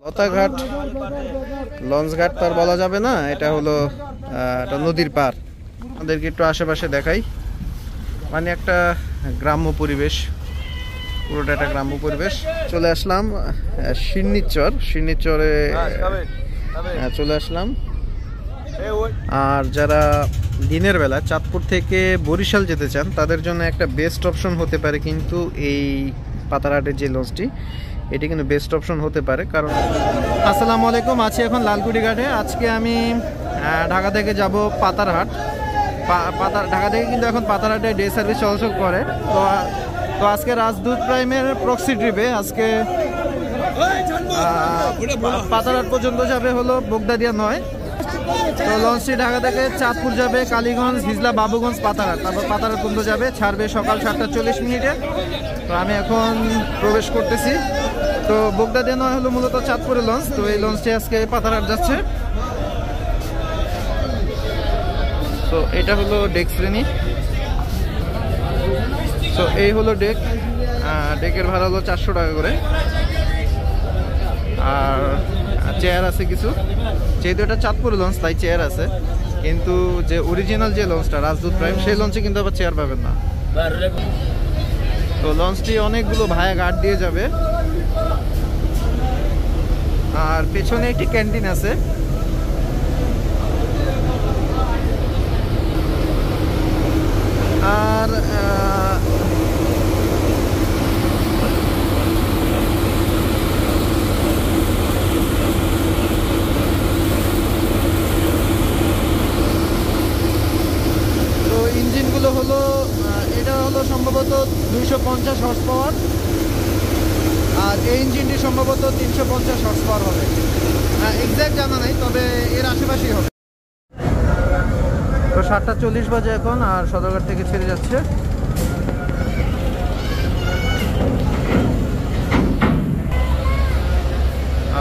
পতাঘাট launch ঘাট তো আর বলা যাবে না, এটা হলো একটা নদীর পার। আমাদেরকে একটু আশেপাশে দেখাই, মানে একটা গ্রাম্য পরিবেশ, পুরোটা একটা গ্রাম্য পরিবেশ। চলে আসলাম শিরনিচরে চলে আসলাম। আর যারা দিনের বেলা চাঁদপুর থেকে বরিশাল যেতে চান তাদের জন্য একটা বেস্ট অপশন হতে পারে কিন্তু এই পাতারহাটের যে লঞ্চটি, এটি কিন্তু বেস্ট অপশন হতে পারে। কারণ আসসালামু আলাইকুম, আছি এখন লালকুটি ঘাটে। আজকে আমি ঢাকা থেকে যাব পাতারহাট। ঢাকা থেকে কিন্তু এখন পাতারহাটে ডে সার্ভিস চলাচল করে। তো আজকে রাজদূত প্রাইমের প্রক্সি ট্রিপে আজকে পাতারহাট পর্যন্ত যাবে হলো বোগদাদিয়া 9। তো লঞ্চটি ঢাকা থেকে চাঁদপুর যাবে, কালীগঞ্জ, হিজলা, বাবুগঞ্জ, পাতারহাট, তারপর পাতারহাট পর্যন্ত যাবে, ছাড়বে সকাল 7:40। তো আমি এখন প্রবেশ করতেছি। তো বোগদাদিয়া 9 হলো মূলত চাঁদপুরের লঞ্চ। তো এই লঞ্চটি আজকে পাতারহাট যাচ্ছে। তো এটা হলো ডেক শ্রেণী। তো এই হলো ডেক, ডেকের ভাড়া হলো 400 টাকা করে। আর চেয়ার আছে কিছু, যেহেতু এটা চাঁদপুর লঞ্চ তাই চেয়ার আছে, কিন্তু যে অরিজিনাল যে লঞ্চটা রাজদূত প্রাইম সেই লঞ্চে কিন্তু আবার চেয়ার পাবেন না। তো লঞ্চটি অনেকগুলো ভায়া ঘাট দিয়ে যাবে। আর পেছনে একটি ক্যান্টিন আছে। আর ইঞ্জিনগুলো হলো, এটা হলো সম্ভবত 250 হর্স পাওয়ার, আর এই ইঞ্জিনটি সম্ভবত 350 হর্স পাওয়ার হবে। এক্স্যাক্ট জানা নাই, তবে এর আশেপাশেই হবে। তো 7:40 বাজে এখন, আর সদরঘাট থেকে ছেড়ে যাচ্ছে।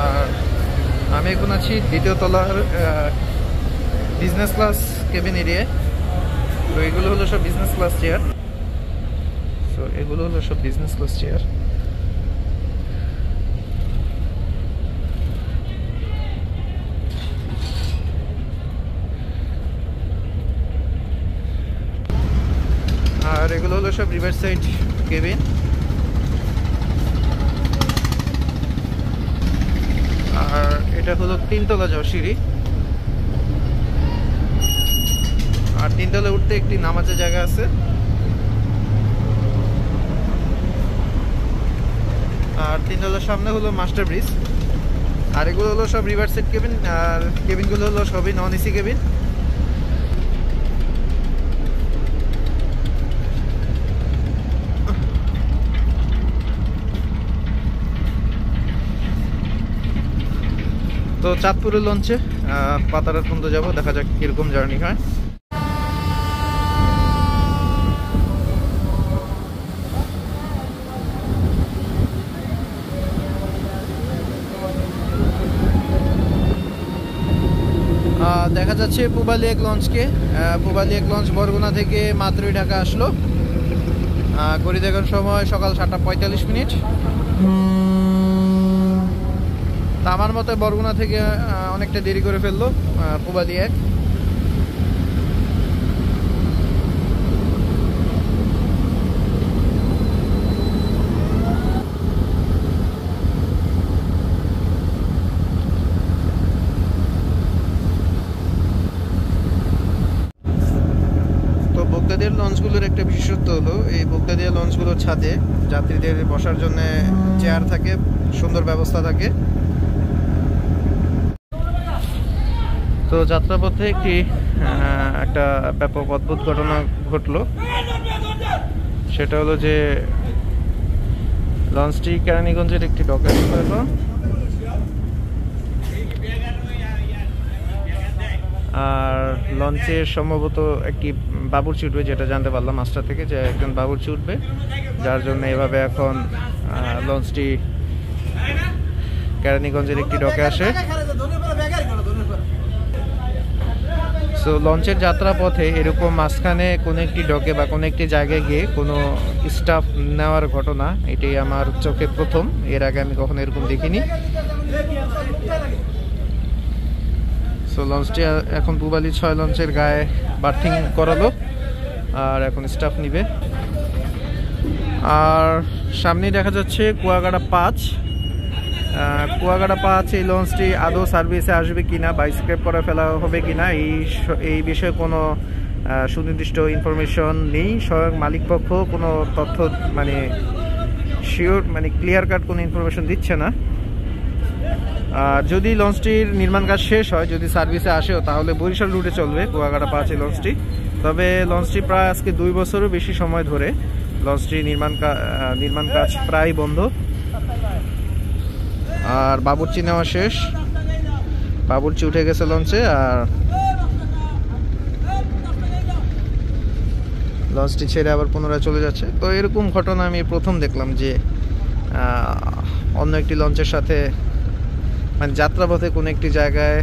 আর আমি এখন আছি দ্বিতীয় তলার বিজনেস ক্লাস কেবিন এরিয়ায়। তো এগুলো হলো সব বিজনেস ক্লাস চেয়ার। আর এগুলো হলো সব রিভার সাইড কেবিন। আর এটা হলো 3 তলা যাওয়ার সিঁড়ি। আর 3 তলায় উঠতে একটি নামাজের জায়গা আছে। আর 3 তলার সামনে হলো মাস্টার ব্রিজ। আর এগুলো হলো সব রিভার সাইড কেবিন। আর কেবিনগুলো হলো সবই নন এসি কেবিন। তো চাঁদপুরের লঞ্চে পাতারহাট পর্যন্ত যাবো, দেখা যাক কিরকম জার্নি হয়। দেখা যাচ্ছে পূবালী এক লঞ্চকে। পূবালী এক লঞ্চ বরগুনা থেকে মাত্রই ঢাকা আসলো। ঘড়ি দেখার সময় সকাল 7:45। তা আমার মতে বরগুনা থেকে অনেকটা দেরি করে ফেললো পূবালী এক। বোগদাদিয়ার লঞ্চগুলোর একটা বিশেষত্ব হলো, এই বোগদাদিয়া লঞ্চগুলোর ছাদে যাত্রীদের বসার জন্য চেয়ার থাকে, সুন্দর ব্যবস্থা থাকে। তো যাত্রাপথে একটা ব্যাপক অদ্ভুত ঘটনা ঘটলো। সেটা হলো যে লঞ্চটি কেরানীগঞ্জের একটি ডকে আসলো। আর লঞ্চের সম্ভবত একটি বাবুর্চি উঠবে, যেটা জানতে পারলাম মাস্টার থেকে, যে একজন বাবুর্চি উঠবে, যার জন্য এভাবে এখন লঞ্চটি কেরানীগঞ্জের একটি ডকে আসে। সো লঞ্চের যাত্রা পথে এরকম মাঝখানে কোনো একটি ডকে বা কোনো একটি জায়গায় গিয়ে কোনো স্টাফ নেওয়ার ঘটনা এটাই আমার চোখে প্রথম। এর আগে আমি কখনো এরকম দেখিনি। সো লঞ্চটি এখন পূবালী 6 লঞ্চের গায়ে বার্থিং করালো, আর এখন স্টাফ নিবে। আর সামনেই দেখা যাচ্ছে কুয়াকাটা 5। কুয়াকাটা 5 এই লঞ্চটি আদৌ সার্ভিসে আসবে কিনা বা স্ক্র্যাপ করে ফেলা হবে কিনা এই বিষয়ে কোনো সুনির্দিষ্ট ইনফরমেশন নেই। স্বয়ং মালিকপক্ষ কোনো তথ্য মানে শিওর মানে ক্লিয়ার কাট কোনো ইনফরমেশন দিচ্ছে না। যদি লঞ্চটির নির্মাণ কাজ শেষ হয়, যদি সার্ভিসে আসেও, তাহলে বরিশাল রুটে চলবে কুয়াকাটা 5 এই লঞ্চটি। তবে লঞ্চটি প্রায় আজকে 2 বছরও বেশি সময় ধরে লঞ্চটি নির্মাণ কাজ প্রায় বন্ধ। আর বাবুর্চি নেওয়া শেষ, বাবুর্চি উঠে গেছে লঞ্চে, আর লঞ্চটি ছেড়ে আবার পুনরায় চলে যাচ্ছে। তো এরকম ঘটনা আমি প্রথম দেখলাম যে অন্য একটি লঞ্চের সাথে মানে যাত্রাপথে কোনো একটি জায়গায়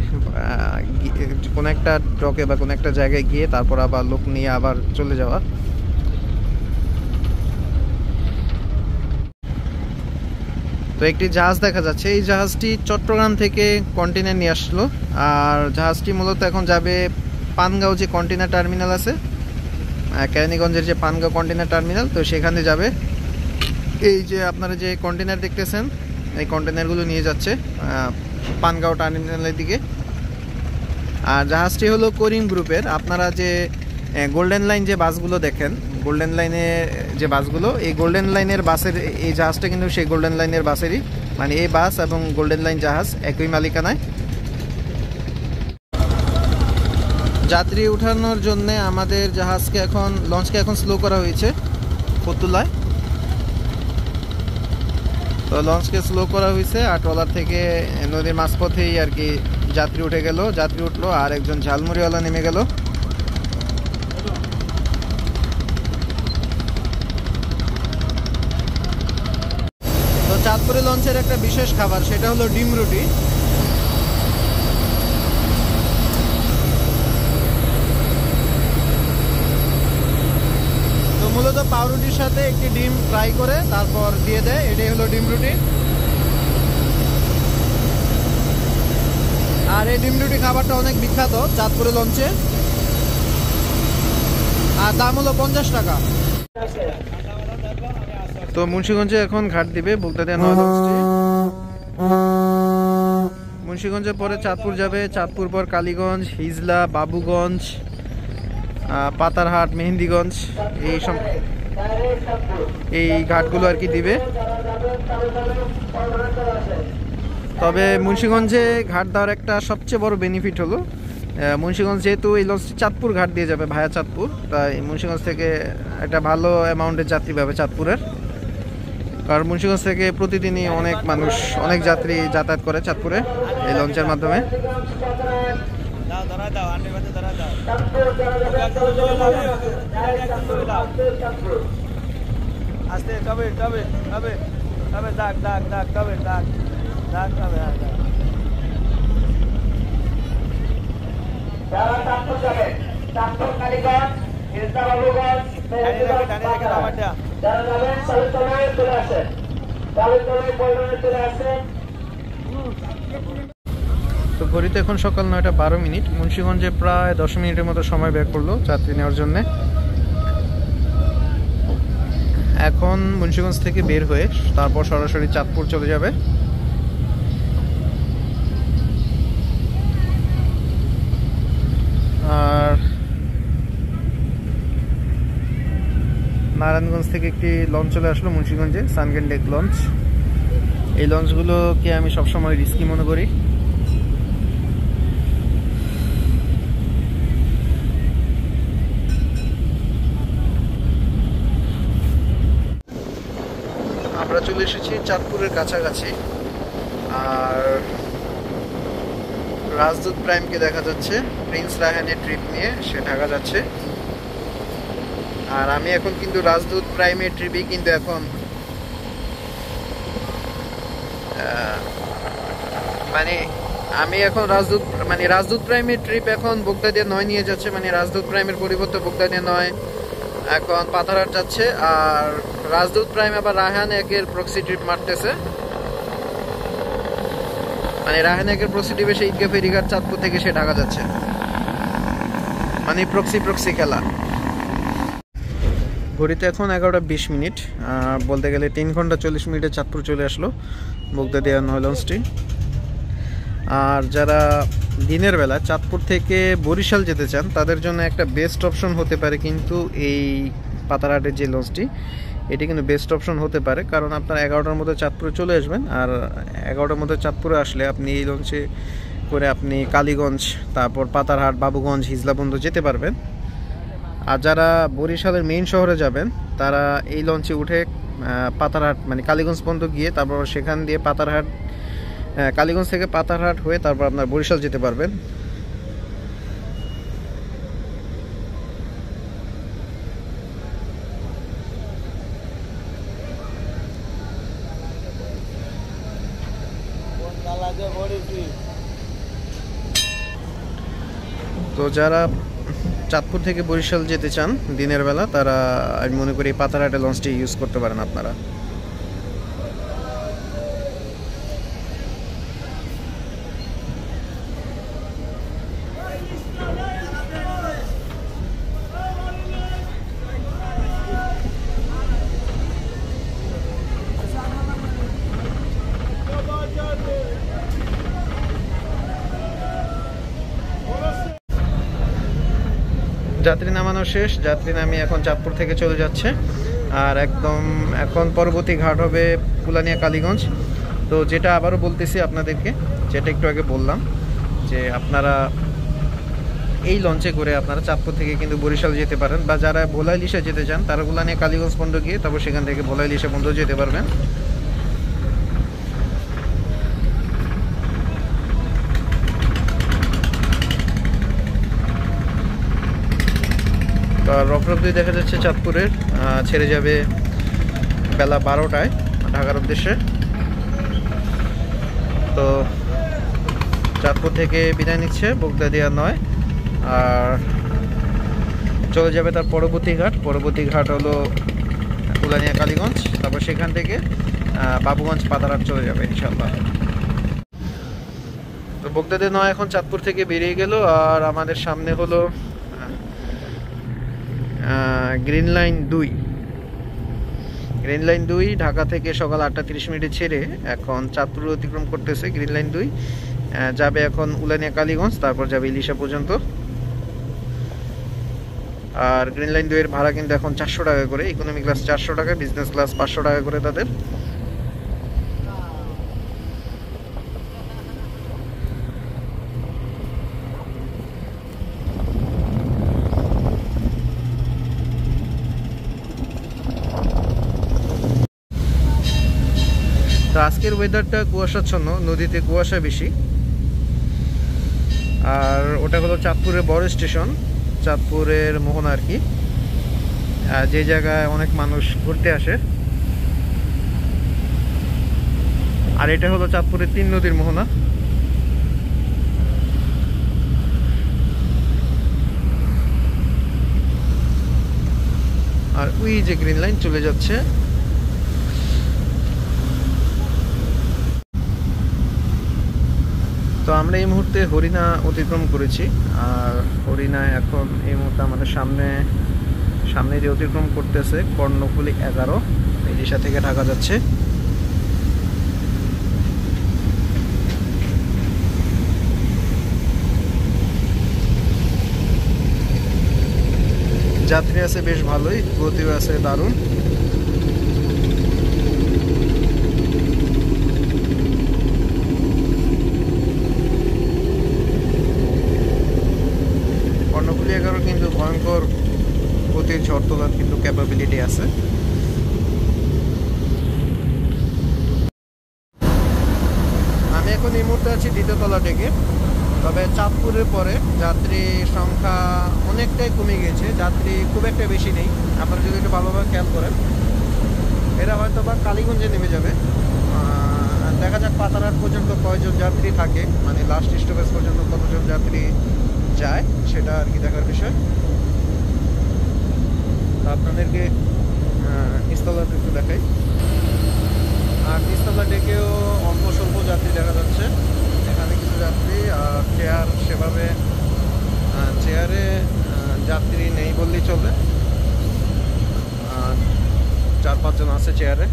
কোনো একটা ডকে বা কোনো একটা জায়গায় গিয়ে তারপর আবার লোক নিয়ে আবার চলে যাওয়া। তো একটি জাহাজ দেখা যাচ্ছে, এই জাহাজটি চট্টগ্রাম থেকে কন্টেনার নিয়ে আসলো, আর জাহাজটি মূলত এখন যাবে পানগাঁও যে কন্টেনার টার্মিনাল আছে, কেরানীগঞ্জের যে পানগাঁও কন্টেনার টার্মিনাল, তো সেখানে যাবে। এই যে আপনারা যে কন্টেনার দেখতেছেন, এই কন্টেনারগুলো নিয়ে যাচ্ছে পানগাঁও টার্মিনালের দিকে। আর জাহাজটি হলো করিম গ্রুপের। আপনারা যে গোল্ডেন লাইন যে বাসগুলো দেখেন, গোল্ডেন লাইনে যে বাসগুলো, এই গোল্ডেন লাইনের বাসের এই জাহাজটা কিন্তু সেই গোল্ডেন লাইনের বাসেরই, মানে এই বাস এবং গোল্ডেন লাইন জাহাজ একই মালিকানায়। যাত্রী উঠানোর জন্য আমাদের লঞ্চকে এখন স্লো করা হয়েছে ফতুল্লায়। তো লঞ্চকে স্লো করা হয়েছে, আর ট্রলার থেকে নদীর মাঝপথেই আর কি যাত্রী উঠলো, আর একজন ঝালমুড়িওয়ালা নেমে গেল। তো চাঁদপুরে লঞ্চের একটা বিশেষ খাবার, সেটা হলো ডিম রুটি। তো মূলত পাউরুটির সাথে একটি ডিম ফ্রাই করে তারপর দিয়ে দেয়, এটাই হলো ডিম রুটি। আর এই ডিম রুটি খাবারটা অনেক বিখ্যাত চাঁদপুরে লঞ্চে, আর দাম হলো 50 টাকা। তো মুন্সিগঞ্জে এখন ঘাট দিবে বগদাদিয়া 9 লঞ্চটি। মুন্সিগঞ্জের পরে চাঁদপুর যাবে, চাঁদপুর পর কালীগঞ্জ, হিজলা, বাবুগঞ্জ, পাতারহাট, মেহেন্দিগঞ্জ, এই ঘাটগুলো আর কি দিবে। তবে মুন্সিগঞ্জে ঘাট দেওয়ার একটা সবচেয়ে বড় বেনিফিট হলো, মুন্সিগঞ্জ যেহেতু এই লঞ্চটি চাঁদপুর ঘাট দিয়ে যাবে ভায়া চাঁদপুর, তাই মুন্সিগঞ্জ থেকে একটা ভালো অ্যামাউন্টের যাত্রী পাবে চাঁদপুরের। কারণ মুন্সিগঞ্জ থেকে প্রতিদিনই অনেক যাত্রী যাতায়াত করে চাঁদপুরে এই লঞ্চের মাধ্যমে। তো ঘড়িতে এখন সকাল 9টা 12 মিনিট। মুন্সিগঞ্জে প্রায় 10 মিনিটের মতো সময় ব্যয় করলো যাত্রী নেওয়ার জন্য। এখন মুন্সিগঞ্জ থেকে বের হয়ে তারপর সরাসরি চাঁদপুর চলে যাবে। আর নারায়ণগঞ্জ থেকে একটি লঞ্চ চলে আসলো মুন্সিগঞ্জে, সানগেন ডেক লঞ্চ। এই লঞ্চগুলোকে আমি সবসময় রিস্কি মনে করি। আমরা চলে এসেছি চাঁদপুরের কাছাকাছি, আর রাজদূত প্রাইমকে দেখা যাচ্ছে প্রিন্স রায়হানের ট্রিপ নিয়ে সে ঢাকা যাচ্ছে। আর আমি এখন কিন্তু রাজদূত প্রাইমের ট্রিপই কিন্তু এখন আমি এখন রাজদূত প্রাইমের ট্রিপ এখন বগদাদিয়া 9 নিয়ে যাচ্ছে, মানে রাজদূত প্রাইমের পরিবর্তে বগদাদিয়া 9 এখন পাথারহাট যাচ্ছে। আর রাজদূত প্রাইম আবার রায়হান 1-এর প্রক্সি ট্রিপ মারতেছে। মানে রাহেনাকের প্রসিডিভে সে ঈদগাহ ফেরিঘাট চাঁদপুর থেকে সে ঢাকা যাচ্ছে, মানে প্রক্সি খেলা। ঘড়িতে এখন 11:20, বলতে গেলে 3 ঘন্টা 40 মিনিটে চাঁদপুর চলে আসলো বগদাদিয়া নয় লঞ্চটি। আর যারা দিনের বেলা চাঁদপুর থেকে বরিশাল যেতে চান তাদের জন্য একটা বেস্ট অপশন হতে পারে কিন্তু এই পাতারহাটের যে লঞ্চটি, এটি কিন্তু বেস্ট অপশন হতে পারে। কারণ আপনার 11টার মধ্যে চাঁদপুরে চলে আসবেন, আর 11টার মধ্যে চাঁদপুরে আসলে আপনি এই লঞ্চে করে আপনি কালীগঞ্জ, তারপর পাতারহাট, বাবুগঞ্জ, হিজলাবন্ধু যেতে পারবেন। আর যারা বরিশালের মেইন শহরে যাবেন তারা এই লঞ্চে উঠে পাতারহাট মানে কালীগঞ্জ পর্যন্ত গিয়ে তারপর সেখান দিয়ে পাতারহাট, কালীগঞ্জ থেকে পাতারহাট হয়ে তারপর আপনার বরিশাল যেতে পারবেন। তো যারা চাঁদপুর থেকে বরিশাল যেতে চান দিনের বেলা তারা আমি মনে করি পাতারহাটের লঞ্চটি ইউজ করতে পারেন আপনারা। যাত্রী নামানো শেষ, যাত্রী নামিয়ে এখন চাঁদপুর থেকে চলে যাচ্ছে। আর একদম এখন পরবর্তী ঘাট হবে পুলানিয়া কালীগঞ্জ। তো যেটা আবারও বলতেছি আপনাদেরকে, যেটা একটু আগে বললাম যে আপনারা এই লঞ্চে করে আপনারা চাঁদপুর থেকে কিন্তু বরিশাল যেতে পারেন, বা যারা ভোলাই ইলিশা যেতে চান তারা পুলানিয়া কালীগঞ্জ পর্যন্ত গিয়ে তারপর সেখান থেকে ভোলাই ইলিশা পর্যন্ত যেতে পারবেন। রফরফদি দেখা যাচ্ছে চাঁদপুরের, ছেড়ে যাবে বেলা 12টায় ঢাকার উদ্দেশ্যে। তো চাঁদপুর থেকে বিদায় নিচ্ছে বগদাদিয়া 9, আর চলে যাবে তার পরবর্তী ঘাট হলো পুলানিয়া কালীগঞ্জ, তারপর সেখান থেকে বাবুগঞ্জ, পাতারহাট চলে যাবে ইনশাল্লাহ। তো বগদাদিয়া 9 এখন চাঁদপুর থেকে বেরিয়ে গেল, আর আমাদের সামনে হলো গ্রিন লাইন 2 ঢাকা থেকে সকাল 8:30 ছেড়ে এখন চাঁদপুর অতিক্রম করতেছে। গ্রিন লাইন 2 যাবে এখন উলানিয়া কালীগঞ্জ, তারপর যাবে ইলিশা পর্যন্ত। আর গ্রিন লাইন 2 এর ভাড়া কিন্তু এখন 400 টাকা করে, ইকোনমি ক্লাস 400 টাকা, বিজনেস ক্লাস 500 টাকা করে তাদের। তো আজকের ওয়েদারটা কুয়াশাচ্ছন্ন, নদীতে কুয়াশা বেশি। আর ওটা হলো চাঁদপুরের বড় স্টেশন, চাঁদপুরের মোহনা আর কি, যে জায়গায় অনেক মানুষ ঘুরতে আসে। আর এটা হলো চাঁদপুরের 3 নদীর মোহনা। আর ওই যে গ্রিন লাইন চলে যাচ্ছে। তো আমরা এই মুহূর্তে হরিণা অতিক্রম করেছি, আর হরিণা এখন এই মুহূর্তে আমাদের সামনে যে অতিক্রম করতেছে কর্ণফুলী 11, ইলিশা থেকে ঢাকা যাচ্ছে। যাত্রী আছে বেশ ভালোই, গতিও আছে দারুণ। কর্ণফুলী 11 কিন্তু ভয়ঙ্কর গতির ঝড় তোলার কিন্তু ক্যাপাবিলিটি আছে। আমি এখন এই মুহূর্তে আছি 2য় তলা ডেকে। তবে চাঁদপুরের পরে যাত্রী সংখ্যা অনেকটাই কমে গেছে, যাত্রী খুব একটা বেশি নেই। আপনারা যদি একটু ভালোভাবে খেয়াল করেন, এরা হয়তো বা কালীগঞ্জে নেমে যাবে। দেখা যাক পাতারহাট পর্যন্ত কয়জন যাত্রী থাকে, মানে লাস্ট স্টপেজ পর্যন্ত কতজন যাত্রী যায় সেটা আর কি দেখার বিষয়। আপনাদেরকে নিচতলাটা একটু দেখাই। আর নিচতলা ডেকেও অল্প স্বল্প যাত্রী দেখা যাচ্ছে। সেভাবে চেয়ারে যাত্রী নেই বললেই চলে, 4-5 জন আছে চেয়ারে।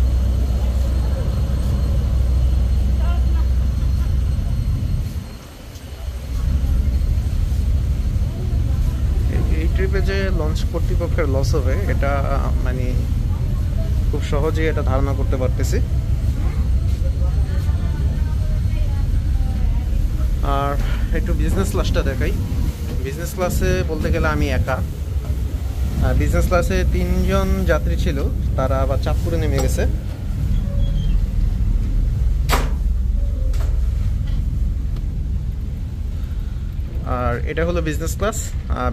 এই ট্রিপে যে লঞ্চ কর্তৃপক্ষের লস হবে এটা মানে খুব সহজেই এটা ধারণা করতে পারতেছি। আর একটু বিজনেস ক্লাসটা দেখাই। বিজনেস ক্লাসে বলতে গেলে আমি একা। বিজনেস ক্লাসে 3 জন যাত্রী ছিল, তারা আবার চাঁদপুরে নেমে গেছে। আর এটা হলো বিজনেস ক্লাস।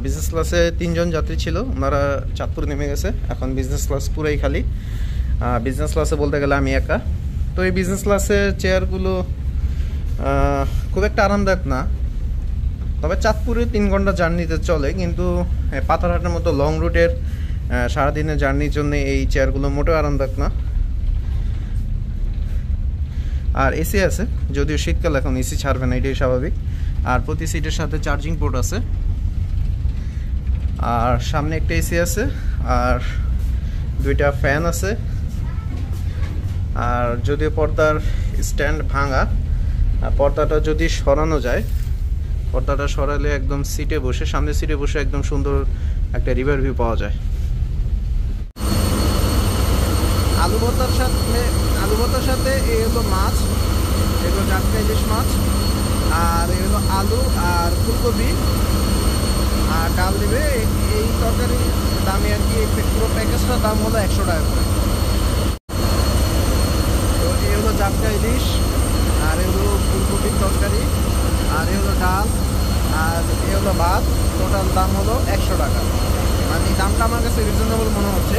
বিজনেস ক্লাসে 3 জন যাত্রী ছিল, ওনারা চাঁদপুরে নেমে গেছে। এখন বিজনেস ক্লাস পুরাই খালি। বিজনেস ক্লাসে বলতে গেলে আমি একা। তো এই বিজনেস ক্লাসের চেয়ারগুলো খুব একটা আরামদায়ক না, তবে চাঁদপুরে 3 ঘন্টা জার্নিতে চলে, কিন্তু পাথরঘাটের মতো লং রুটের সারাদিনের জার্নির জন্য এই চেয়ারগুলো মোটেও আরামদায়ক না। আর এসি আছে, যদিও শীতকাল, এখন এসি ছাড়বে না, এটাই স্বাভাবিক। আর প্রতি সিটের সাথে চার্জিং পোর্ট আছে। আর সামনে একটা এসি আছে, আর 2টা ফ্যান আছে। আর যদিও পর্দার স্ট্যান্ড ভাঙা, পর্দাটা যদি সরানো যায়, পর্দাটা সরালে একদম সিটে বসে, সামনের সিটে বসে একদম সুন্দর একটা রিভার ভিউ পাওয়া যায়। আলু ভর্তার সাথে এই হলো মাছ, এগুলো টাটকা ইলিশ মাছ। আর এই হলো আলু আর ফুলকপি আর ডাল দিবে। এই তরকারির দামে আর কি পুরো প্যাকেজটার দাম হলো 100 টাকা করে। তো এই হলো টাটকা ইলিশ, আর এগুলো ফুলকপির তরকারি, আর এ হলো ডাল, আর এ হলো ভাত। টোটাল দাম হলো 100 টাকা। মানে দামটা আমার কাছে রিজনেবল মনে হচ্ছে।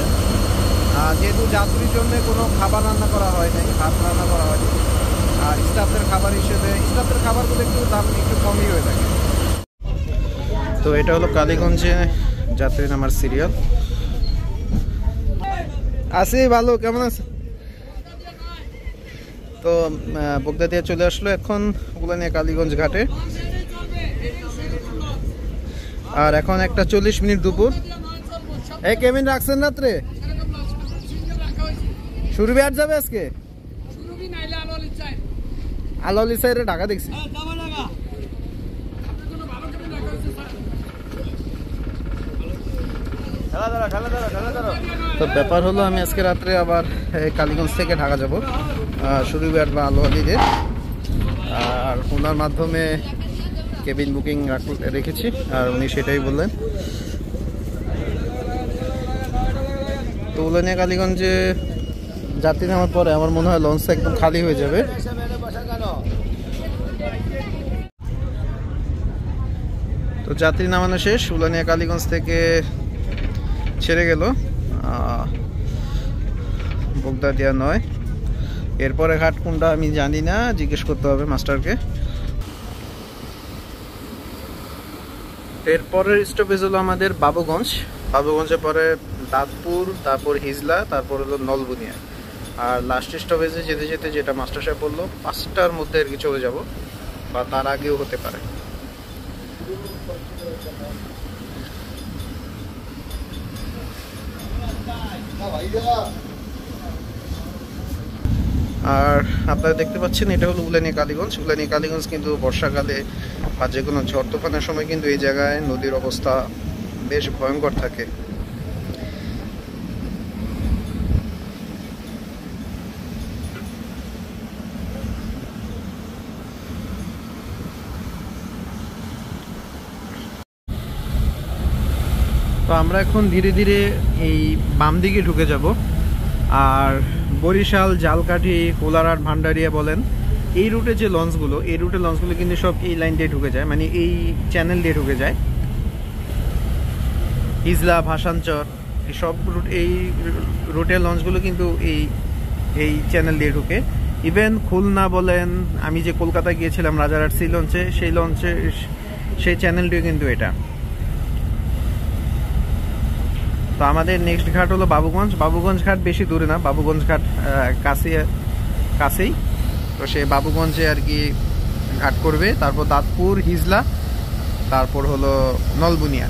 যেহেতু যাত্রীর জন্য কোনো খাবার রান্না করা হয় নাই, ভাত রান্না করা হয়নি। আর স্টাফদের খাবার হিসেবে স্টাফদের খাবারগুলো একটু দাম একটু কমই হয়ে থাকে। তো এটা হলো কালীগঞ্জে যাত্রী নামার সিরিয়াল। আছি ভালো, কেমন আছে? তো বগদা দিয়ে চলে আসলো এখন উলানিয়া কালীগঞ্জ ঘাটে। আর এখন 1:40 মিনিট দুপুর। এই কেবিন রাখছেন রাত্রে? শুরু বিহার যাবে আজকে? আলাউলি সাইরে ঢাকা দেখছি। তো ব্যাপার হলো আমি আজকে রাত্রে আবার কালীগঞ্জ থেকে ঢাকা যাব শুরুবিহার বা আলোয়ালিতে। আর ওনার মাধ্যমে কেবিন বুকিং রেখেছি, আর উনি সেটাই বললেন। তো উলানিয়া কালীগঞ্জে যাত্রী নামার পরে আমার মনে হয় লঞ্চটা একদম খালি হয়ে যাবে। তো যাত্রী নামানো শেষ, উলানিয়া কালীগঞ্জ থেকে ছেড়ে গেল বগদাদিয়া নয়। এরপরে ঘাট কোনটা আমি জানি না, জিজ্ঞেস করতে হবে মাস্টারকে। এরপরের স্টপেজ হলো আমাদের বাবুগঞ্জ। বাবুগঞ্জের পরে দাঁতপুর, তারপর হিজলা, তারপর হলো নলবুনিয়া। আর লাস্ট স্টপেজে যেতে যেতে যেটা মাস্টার সাহেব বললো 5টার মধ্যে আর কি চলে যাব, বা তার আগেও হতে পারে। আর আপনারা দেখতে পাচ্ছেন এটা হলো উলানিয়া কালীগঞ্জ। উলানিয়া কালীগঞ্জ কিন্তু বর্ষাকালে বা যে কোনো ঝড় তুফানের সময় কিন্তু এই জায়গায় নদীর অবস্থা বেশ ভয়ঙ্কর থাকে। তো আমরা এখন ধীরে ধীরে এই বাম দিকে ঢুকে যাব। আর বরিশাল, জালকাঠি, কোলারহাট, ভান্ডারিয়া বলেন, এই রুটে যে লঞ্চগুলো, এই রুটের লঞ্চগুলো কিন্তু সব এই লাইন দিয়ে ঢুকে যায়, মানে এই চ্যানেল দিয়ে ঢুকে যায়। হিজলা, ভাসানচর, এই সব রুট, এই রুটের লঞ্চগুলো কিন্তু এই চ্যানেল দিয়ে ঢুকে। ইভেন খুলনা বলেন, আমি যে কলকাতা গিয়েছিলাম রাজারহাট সি লঞ্চে, সেই চ্যানেলটিও কিন্তু এটা। তো আমাদের নেক্সট ঘাট হলো বাবুগঞ্জ। বাবুগঞ্জ ঘাট বেশি দূরে না, বাবুগঞ্জ ঘাট কাছেই। তো সে বাবুগঞ্জে আর কি ঘাট করবে, তারপর দাঁতপুর, হিজলা, তারপর হলো নলবুনিয়া।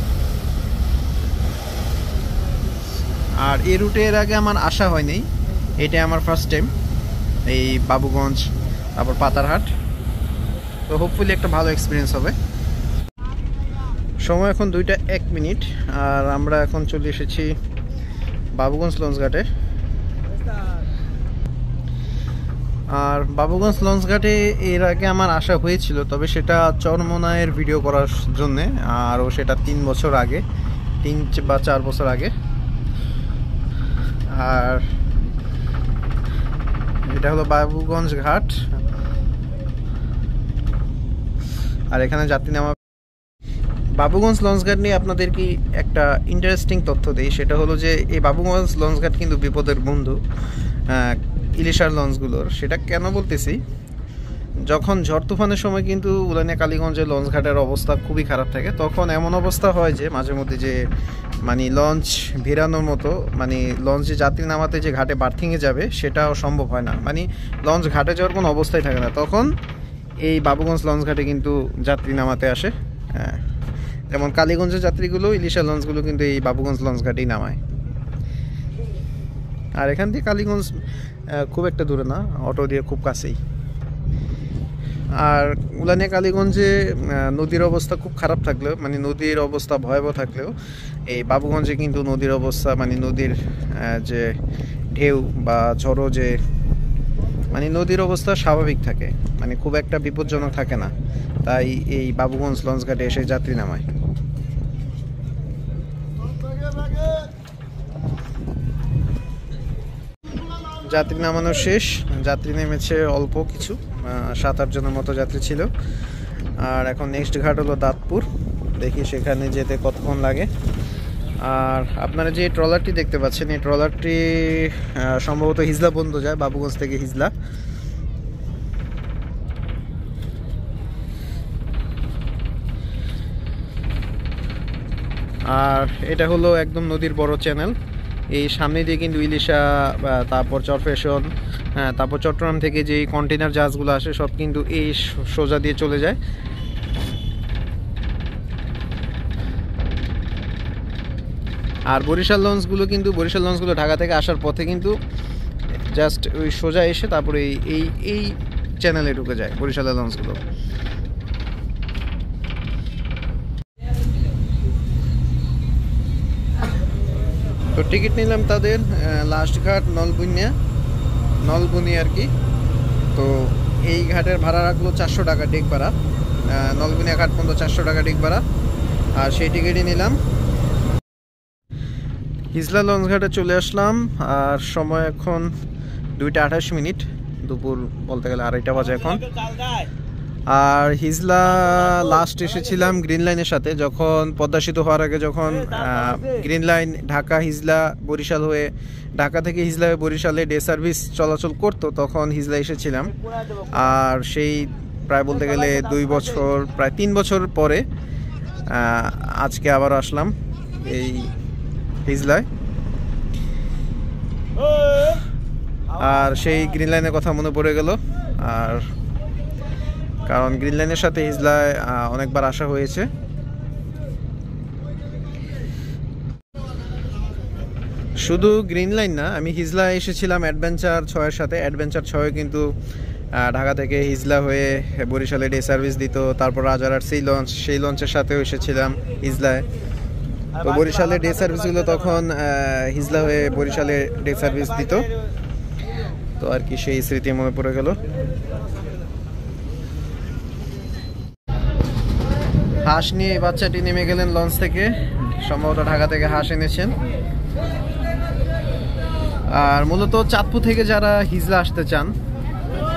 আর এই রুটে এর আগে আমার আসা হয়নি, এটা আমার ফার্স্ট টাইম এই বাবুগঞ্জ তারপর পাতারহাট। তো হোপফুলি একটা ভালো এক্সপিরিয়েন্স হবে। সময় এখন 2:01 আর আমরা এখন চলে এসেছি বাবুগঞ্জ লঞ্চঘাটে। আর বাবুগঞ্জ লঞ্চঘাটে এর আগে আমার আসা হয়েছিল, তবে সেটা চরমোনাইয়ের ভিডিও করার জন্যে, আরও সেটা 3 বছর আগে, 3 বা 4 বছর আগে। আর এটা হলো বাবুগঞ্জ ঘাট, আর এখানে যাত্রী নামা। বাবুগঞ্জ লঞ্চঘাট নিয়ে আপনাদেরকে একটা ইন্টারেস্টিং তথ্য দিই, সেটা হলো যে এই বাবুগঞ্জ লঞ্চঘাট কিন্তু বিপদের বন্ধু ইলিশার লঞ্চগুলোর। সেটা কেন বলতেছি, যখন ঝড় তুফানের সময় কিন্তু উলানিয়া কালীগঞ্জের লঞ্চঘাটের অবস্থা খুবই খারাপ থাকে। তখন এমন অবস্থা হয় যে মাঝে মধ্যে যে মানে লঞ্চ ভিড়ানোর মতো, মানে লঞ্চে যাত্রী নামাতে যে ঘাটে বার্থিংয়ে যাবে সেটাও সম্ভব হয় না, মানে লঞ্চ ঘাটে যাওয়ার কোনো অবস্থাই থাকে না। তখন এই বাবুগঞ্জ লঞ্চঘাটে কিন্তু যাত্রী নামাতে আসে। হ্যাঁ, যেমন কালীগঞ্জের যাত্রীগুলো ইলিশা লঞ্চগুলো কিন্তু এই বাবুগঞ্জ লঞ্চঘাটেই নামায়। আর এখান থেকে কালীগঞ্জ খুব একটা দূরে না, অটো দিয়ে খুব কাছেই। আর উলানিয়া কালীগঞ্জে নদীর অবস্থা খুব খারাপ থাকলেও, মানে নদীর অবস্থা ভয়াবহ থাকলেও, এই বাবুগঞ্জে কিন্তু নদীর অবস্থা, মানে নদীর যে ঢেউ বা ঝড়ো, যে মানে নদীর অবস্থা স্বাভাবিক থাকে, মানে খুব একটা বিপজ্জনক থাকে না। তাই এই বাবুগঞ্জ লঞ্চঘাটে এসে যাত্রী নামায়। যাত্রী নামানো শেষ, যাত্রী নেমেছে অল্প কিছু, 7-8 জনের মতো যাত্রী ছিল। আর এখন নেক্সট ঘাট হলো দাঁতপুর, দেখি সেখানে যেতে কতক্ষণ লাগে। আর আপনারা যে ট্রলারটি দেখতে পাচ্ছেন, এই ট্রলারটি সম্ভবত হিজলা পর্যন্ত যায়, বাবুগঞ্জ থেকে হিজলা। আর এটা হলো একদম নদীর বড় চ্যানেল। এই সামনে দিয়ে কিন্তু ইলিশা, তারপর চরফ্যাশন, তারপর চট্টগ্রাম থেকে যে কন্টেনার জাহাজগুলো আসে সব কিন্তু এই সোজা দিয়ে চলে যায়। আর বরিশাল লঞ্চগুলো ঢাকা থেকে আসার পথে কিন্তু জাস্ট ওই সোজা এসে তারপরে এই চ্যানেলে ঢুকে যায় বরিশালের লঞ্চগুলো। তো টিকিট নিলাম তাদের, লাস্ট ঘাট নলবুনিয়া আর কি। তো এই ঘাটের ভাড়া রাখলো 400 টাকা ডেক ভাড়া, নলবুনিয়া ঘাট পর্যন্ত 400 টাকা ডেক ভাড়া। আর সেই টিকিটই নিলাম। হিজলা লঞ্চ ঘাটে চলে আসলাম, আর সময় এখন 2:28, দুপুর বলতে গেলে 2:30 বাজে এখন। আর হিজলা লাস্ট এসেছিলাম গ্রিন লাইনের সাথে, যখন পদ্মা সেতু হওয়ার আগে, যখন গ্রিন লাইন ঢাকা হিজলা বরিশাল হয়ে, ঢাকা থেকে হিজলা হয়ে বরিশালে ডে সার্ভিস চলাচল করতো, তখন হিজলা এসেছিলাম। আর সেই প্রায় বলতে গেলে 2 বছর, প্রায় 3 বছর পরে আজকে আবার আসলাম এই হিজলায়। আর সেই গ্রিন লাইনের কথা মনে পড়ে গেল, আর কারণ গ্রিন লাইনের সাথে হিজলায় অনেকবার আসা হয়েছে। শুধু গ্রিন লাইন না, আমি হিজলায় এসেছিলাম অ্যাডভেঞ্চার 6-এর সাথে। অ্যাডভেঞ্চার 6 কিন্তু ঢাকা থেকে হিজলা হয়ে বরিশালে ডে সার্ভিস দিত। তারপর রাজারহাট সেই লঞ্চের সাথেও এসেছিলাম হিজলায়। তো বরিশালে ডে সার্ভিসগুলো তখন হিজলা হয়ে বরিশালে ডে সার্ভিস দিত। তো আর কি সেই স্মৃতি মনে পড়ে গেল। হাঁস নিয়ে বাচ্চাটি নেমে গেলেন লঞ্চ থেকে, সম্ভবত ঢাকা থেকে হাঁস এনেছেন। আর মূলত চাঁদপুর থেকে যারা হিজলা আসতে চান,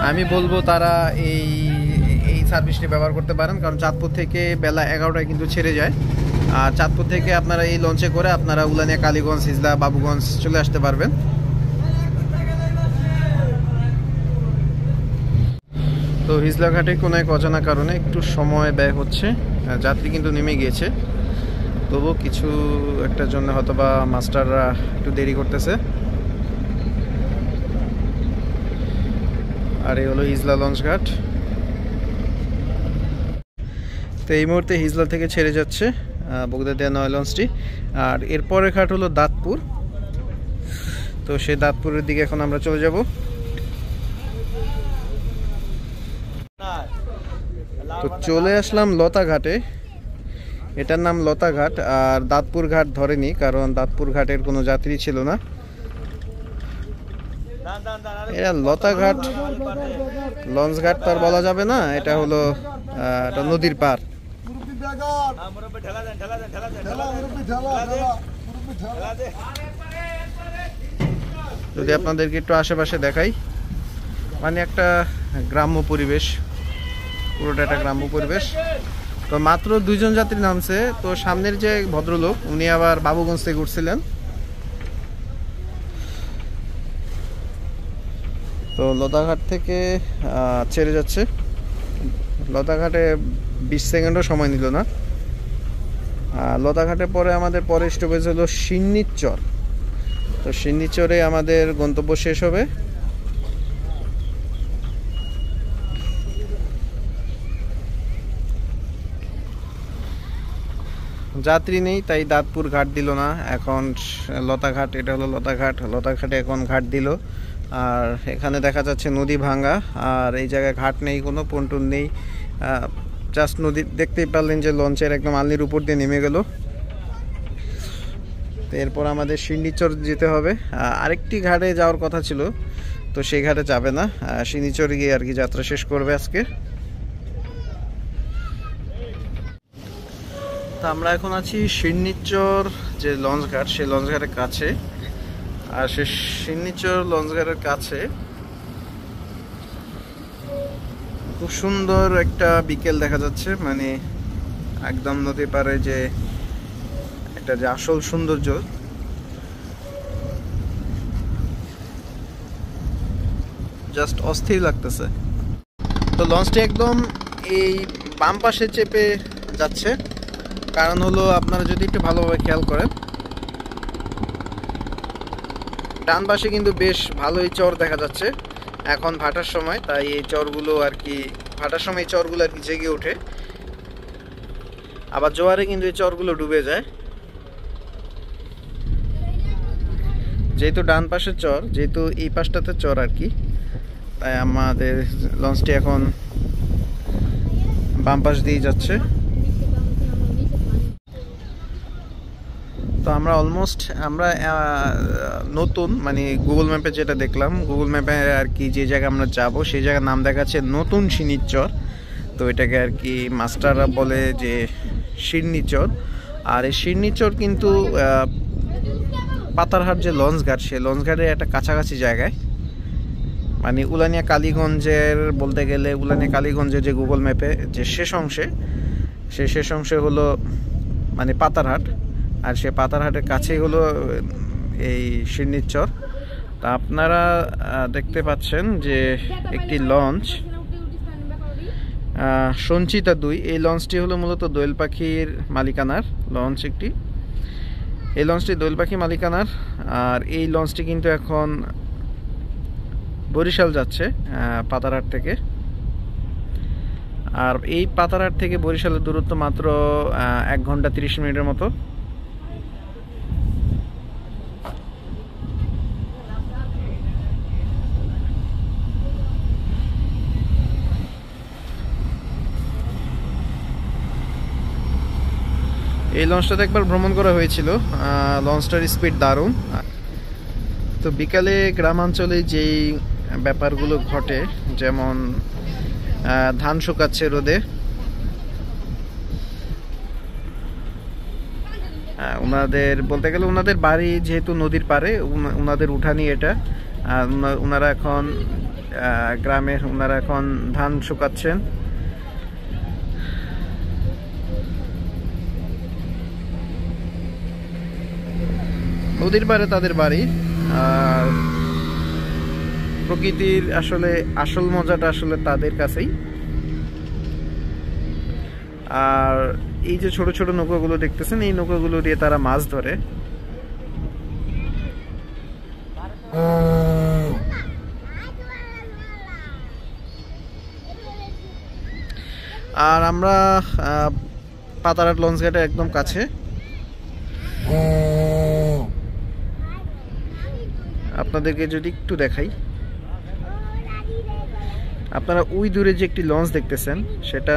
আমি বলবো তারা এই সার্ভিসটি ব্যবহার করতে পারেন, কারণ চাঁদপুর থেকে বেলা 11টায় কিন্তু ছেড়ে যায়। আর চাঁদপুর থেকে আপনারা এই লঞ্চে করে আপনারা উলানিয়া, কালীগঞ্জ, হিজলা, বাবুগঞ্জ চলে আসতে পারবেন। তো হিজলা ঘাটে কোনো এক অজানা কারণে একটু সময় ব্যয় হচ্ছে, যাত্রী কিন্তু নেমে গিয়েছে, তবু কিছু একটার জন্য হয়তোবা মাস্টাররা একটু দেরি করতেছে। আর এই হলো হিজলা লঞ্চ ঘাট। তো এই মুহূর্তে হিজলা থেকে ছেড়ে যাচ্ছে বগুড়া নয় লঞ্চটি। আর এরপরের ঘাট হলো দাঁতপুর। তো সেই দাঁতপুরের দিকে এখন আমরা চলে যাব। তো চলে আসলাম লতা ঘাটে। এটার নাম লতা ঘাট। আর দাঁতপুর ঘাট ধরেনি, কারণ দাঁতপুর ঘাটের কোনো যাত্রী ছিল না। এটা লতা ঘাট, লঞ্চ ঘাট তো আর বলা যাবে না, এটা হলো একটা নদীর পার। যদি আপনাদেরকে একটু আশেপাশে দেখাই, মানে একটা গ্রাম্য পরিবেশ, পুরোটা একটা গ্রাম্য পরিবেশ। তো মাত্র 2 জন যাত্রী নামছে। তো সামনের যে ভদ্রলোক, উনি আবার বাবুগঞ্জ থেকে উঠছিলেন। তো লতাঘাট থেকে ছেড়ে যাচ্ছে। লতাঘাটে 20 সেকেন্ডও সময় নিল না। লতাঘাটের পরে আমাদের পরে স্টপেজ হলো সিন্নিচর। তো সিন্নিচরে আমাদের গন্তব্য শেষ হবে। যাত্রী নেই, তাই দাঁতপুর ঘাট দিল না। এখন লতাঘাট, এটা হলো লতাঘাট। লতাঘাটে এখন ঘাট দিল। আর এখানে দেখা যাচ্ছে নদী ভাঙ্গা, আর এই জায়গায় ঘাট নেই, কোনো পন্টুন নেই, জাস্ট নদী। দেখতেই পারলেন যে লঞ্চের একদম আলনির উপর দিয়ে নেমে গেল। তো এরপর আমাদের সিন্নিচর যেতে হবে। আরেকটি ঘাটে যাওয়ার কথা ছিল, তো সেই ঘাটে যাবে না, সিন্নিচরে গিয়ে আর কি যাত্রা শেষ করবে আজকে। তো আমরা এখন আছি সিন্নিচর যে লঞ্চ ঘাট, সেই লঞ্চ ঘাটের কাছে। আর সে সিন্নিচর লঞ্চ ঘাটের কাছে খুব সুন্দর একটা বিকেল দেখা যাচ্ছে, মানে একদম নদীর পাড়ে যে একটা যে আসল সৌন্দর্য, জাস্ট অস্থির লাগতেছে। তো লঞ্চটি একদম এই বাম পাশে চেপে যাচ্ছে। কারণ হলো, আপনারা যদি একটু ভালোভাবে খেয়াল করেন, ডান পাশে কিন্তু বেশ ভালোই চর দেখা যাচ্ছে এখন ভাটার সময়। তাই এই চরগুলো আর কি, ভাটার সময় এই চরগুলো আর কি জেগে ওঠে। আবার জোয়ারে কিন্তু এই চরগুলো ডুবে যায়। যেহেতু ডান পাশে চর, যেহেতু এই পাশটাতে চর আর কি, তাই আমাদের লঞ্চটি এখন বাম পাশ দিয়ে যাচ্ছে। তো আমরা অলমোস্ট, আমরা নতুন, মানে গুগল ম্যাপে যেটা দেখলাম, গুগল ম্যাপে আর কি যে জায়গায় আমরা যাব সেই জায়গার নাম দেখাচ্ছে নতুন সিন্নিচর। তো এটাকে আর কি মাস্টাররা বলে যে সিন্নিচর। আর এই সিন্নিচর কিন্তু পাতারহাট যে লঞ্চ ঘাট, সেই লঞ্চ ঘাটের একটা কাছাকাছি জায়গায়, মানে উলানিয়া কালীগঞ্জের, বলতে গেলে উলানিয়া কালীগঞ্জের যে গুগল ম্যাপে যে শেষ অংশে, সেই শেষ অংশে হলো মানে পাতারহাট। আর সে পাতারহাটের কাছেই হলো এই সিন্নিচর। তা আপনারা দেখতে পাচ্ছেন যে একটি লঞ্চ, সঞ্চিতা 2, এই লঞ্চটি হলো মূলত দোয়েল পাখির মালিকানার লঞ্চ একটি। এই লঞ্চটি দোয়েল পাখি মালিকানার। আর এই লঞ্চটি কিন্তু এখন বরিশাল যাচ্ছে পাতারহাট থেকে। আর এই পাতারহাট থেকে বরিশালের দূরত্ব মাত্র 1 ঘন্টা 30 মিনিটের মতো। এই লঞ্চটাতে একবার ভ্রমণ করা হয়েছিল, লঞ্চটার স্পিড দারুণ। তো বিকালে গ্রামাঞ্চলে যেই ব্যাপারগুলো ঘটে, যেমন ধান শুকাচ্ছে রোদে, ওনাদের বলতে গেলে ওনাদের বাড়ি যেহেতু নদীর পাড়ে, ওনাদের উঠানি এটা। ওনারা এখন গ্রামে, ওনারা এখন ধান শুকাচ্ছেন। নদীর পাড়ে তাদের বাড়ি। আর প্রকৃতির আসলে আসল মজাটা আসলে তাদের কাছেই। আর এই যে ছোট ছোট নৌকাগুলো দেখতেছেন, এই নৌকাগুলো দিয়ে তারা মাছ ধরে। আর আমরা পাতারহাট লঞ্চ ঘাটের একদম কাছে। আপনাদেরকে যদি একটু দেখাই, আপনারা ওই দূরে যে একটি লঞ্চ দেখতেছেন সেটা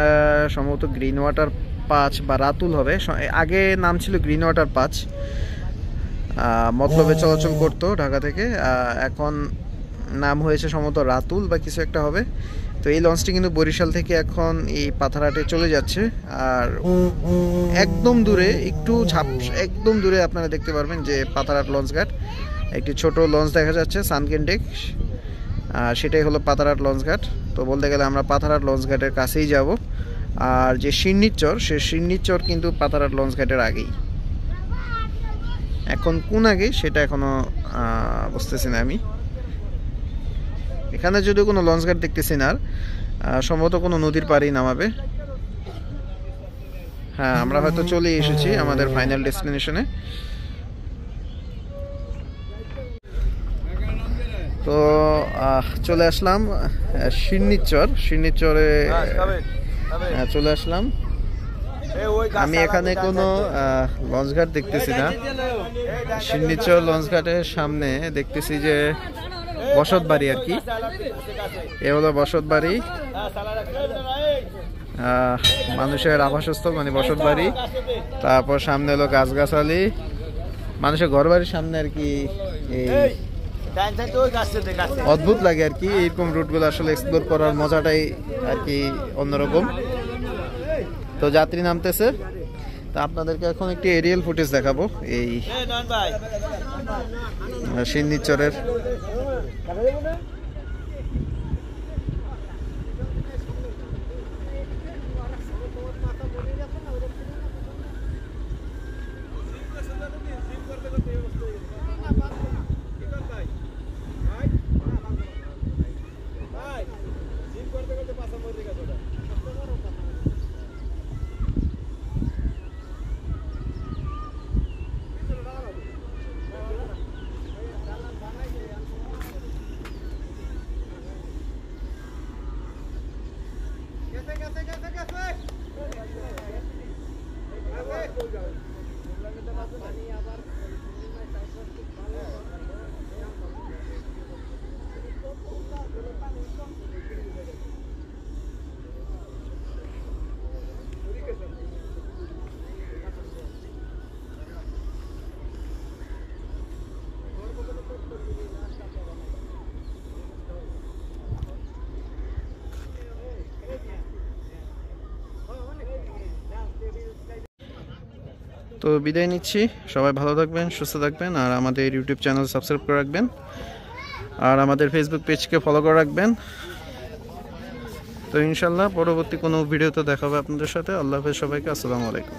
সম্ভবত গ্রিন ওয়াটার 5 বা রাতুল হবে। আগে নাম ছিল গ্রিন ওয়াটার 5, মতলবে চলাচল করতো ঢাকা থেকে। এখন নাম হয়েছে সম্ভবত রাতুল বা কিছু একটা হবে। তো এই লঞ্চটি কিন্তু বরিশাল থেকে এখন এই পাথারহাটে চলে যাচ্ছে। আর একদম দূরে একদম দূরে আপনারা দেখতে পারবেন যে পাথারহাট লঞ্চ ঘাট, একটি ছোট লঞ্চ দেখা যাচ্ছে সানকেনডেক, আর সেটাই হলো পাথারহাট লঞ্চ ঘাট। তো বলতে গেলে আমরা পাথারহাট লঞ্চ ঘাটের কাছেই যাব। আর যে শিরনিচর, সে শিরনিচর কিন্তু পাথারহাট লঞ্চ ঘাটের আগেই। এখন কোন আগে সেটা এখনো বুঝতেছি না আমি। এখানে যদিও কোনো লঞ্চ ঘাট দেখতেছি না, আর সম্ভবত কোনো নদীর পাড়েই নামাবে। হ্যাঁ, আমরা হয়তো চলে এসেছি আমাদের ফাইনাল ডেস্টিনেশনে। তো চলে আসলাম শিরনিচরে চলে আসলাম। আমি এখানে কোনো লঞ্চ ঘাট দেখতেছি না। শিরনিচর লঞ্চ ঘাটের সামনে দেখতেছি যে বসত বাড়ি আর কি। এ হলো বসত বাড়ি, মানুষের আবাসস্থল মানে বসত বাড়ি। তারপর সামনে হলো গাছগাছালি, মানুষের ঘর বাড়ির সামনে আর কি। এই অদ্ভুত লাগে আর কি, এইরকম রুটগুলো আসলে এক্সপ্লোর করার মজাটাই আর কি অন্যরকম। তো যাত্রী নামতেছে, তা আপনাদেরকে এখন একটি এরিয়াল ফুটেজ দেখাবো এই শিরনিচরের। তো বিদায় নিচ্ছি, সবাই ভালো থাকবেন, সুস্থ থাকবেন, আর আমাদের ইউটিউব চ্যানেল সাবস্ক্রাইব করে রাখবেন, আর আমাদের ফেসবুক পেজকে ফলো করে রাখবেন। তো ইনশাল্লাহ পরবর্তী কোনো ভিডিওতে দেখা হবে আপনাদের সাথে। আল্লাহ হাফেজ সবাইকে, আসসালামু আলাইকুম।